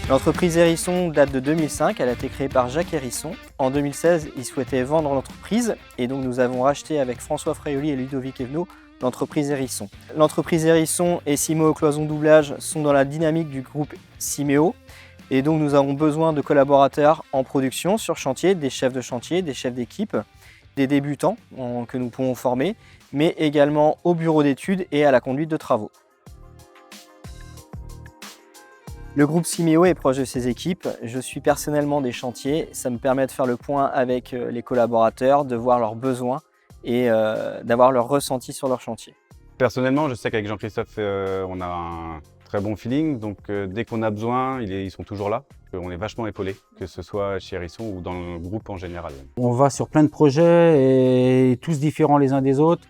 L'entreprise Hérisson date de 2005, elle a été créée par Jacques Hérisson. En 2016, il souhaitait vendre l'entreprise et donc nous avons racheté avec François Fraioli et Ludovic Evenot l'entreprise Hérisson. L'entreprise Hérisson et Simeo Cloison Doublage sont dans la dynamique du groupe Simeo et donc nous avons besoin de collaborateurs en production sur chantier, des chefs de chantier, des chefs d'équipe, des débutants que nous pouvons former, mais également au bureau d'études et à la conduite de travaux. Le groupe Simeo est proche de ses équipes. Je suis personnellement des chantiers. Ça me permet de faire le point avec les collaborateurs, de voir leurs besoins et d'avoir leur ressenti sur leur chantier. Personnellement, je sais qu'avec Jean-Christophe, on a un très bon feeling. Donc dès qu'on a besoin, ils sont toujours là. On est vachement épaulés, que ce soit chez Hérisson ou dans le groupe en général. On va sur plein de projets et tous différents les uns des autres.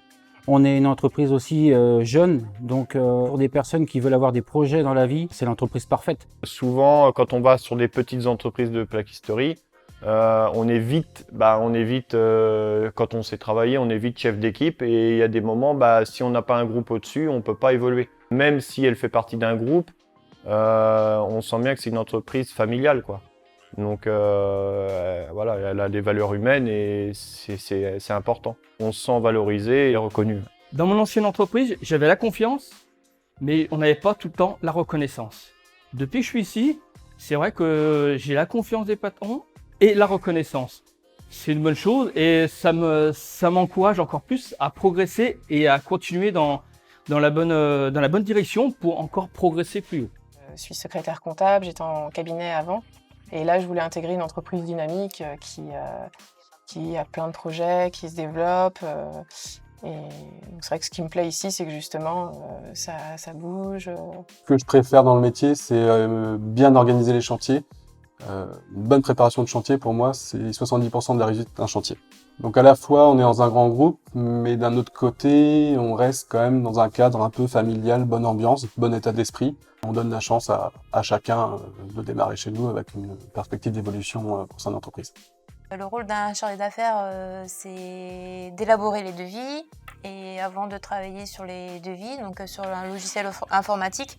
On est une entreprise aussi jeune, donc pour des personnes qui veulent avoir des projets dans la vie, c'est l'entreprise parfaite. Souvent, quand on va sur des petites entreprises de plaquisterie, on est vite, quand on sait travailler, on est vite chef d'équipe et il y a des moments, si on n'a pas un groupe au-dessus, on ne peut pas évoluer. Même si elle fait partie d'un groupe, on sent bien que c'est une entreprise familiale, quoi. Donc voilà, elle a des valeurs humaines et c'est important. On se sent valorisé et reconnu. Dans mon ancienne entreprise, j'avais la confiance, mais on n'avait pas tout le temps la reconnaissance. Depuis que je suis ici, c'est vrai que j'ai la confiance des patrons et la reconnaissance. C'est une bonne chose et ça m'encourage encore plus à progresser et à continuer dans la bonne direction pour encore progresser plus haut. Je suis secrétaire comptable, j'étais en cabinet avant. Et là, je voulais intégrer une entreprise dynamique qui a plein de projets, qui se développe. Et c'est vrai que ce qui me plaît ici, c'est que justement, ça bouge. Ce que je préfère dans le métier, c'est bien organiser les chantiers. Une bonne préparation de chantier, pour moi, c'est 70% de la réussite d'un chantier. Donc à la fois, on est dans un grand groupe, mais d'un autre côté, on reste quand même dans un cadre un peu familial, bonne ambiance, bon état d'esprit. On donne la chance à chacun de démarrer chez nous avec une perspective d'évolution pour son entreprise. Le rôle d'un chargé d'affaires, c'est d'élaborer les devis et avant de travailler sur les devis, donc sur un logiciel informatique,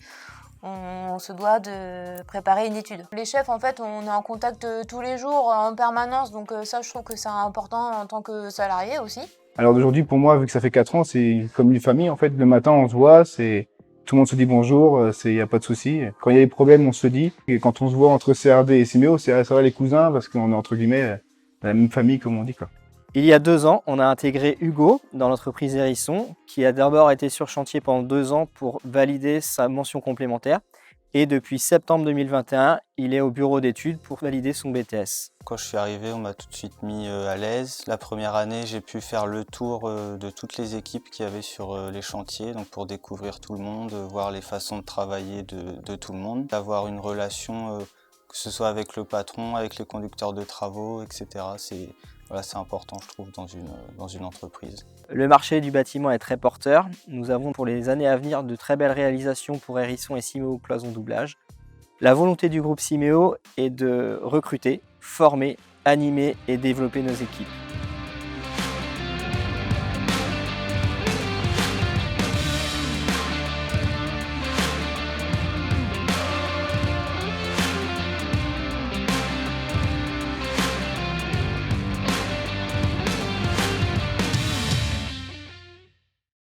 on se doit de préparer une étude. Les chefs, en fait, on est en contact tous les jours, en permanence, donc ça, je trouve que c'est important en tant que salarié aussi. Alors d'aujourd'hui, pour moi, vu que ça fait 4 ans, c'est comme une famille, en fait. Le matin, on se voit, tout le monde se dit bonjour, il n'y a pas de souci. Quand il y a des problèmes, on se dit. Et quand on se voit entre CRD et Simeo, ça va les cousins, parce qu'on est entre guillemets la même famille, comme on dit, quoi. Il y a 2 ans, on a intégré Hugo dans l'entreprise Hérisson, qui a d'abord été sur chantier pendant 2 ans pour valider sa mention complémentaire. Et depuis septembre 2021, il est au bureau d'études pour valider son BTS. Quand je suis arrivé, on m'a tout de suite mis à l'aise. La première année, j'ai pu faire le tour de toutes les équipes qu'il y avait sur les chantiers, donc pour découvrir tout le monde, voir les façons de travailler de tout le monde, avoir une relation, que ce soit avec le patron, avec les conducteurs de travaux, etc. C'est important, je trouve, dans une entreprise. Le marché du bâtiment est très porteur. Nous avons pour les années à venir de très belles réalisations pour Hérisson et Simeo Cloison Doublage. La volonté du groupe Simeo est de recruter, former, animer et développer nos équipes.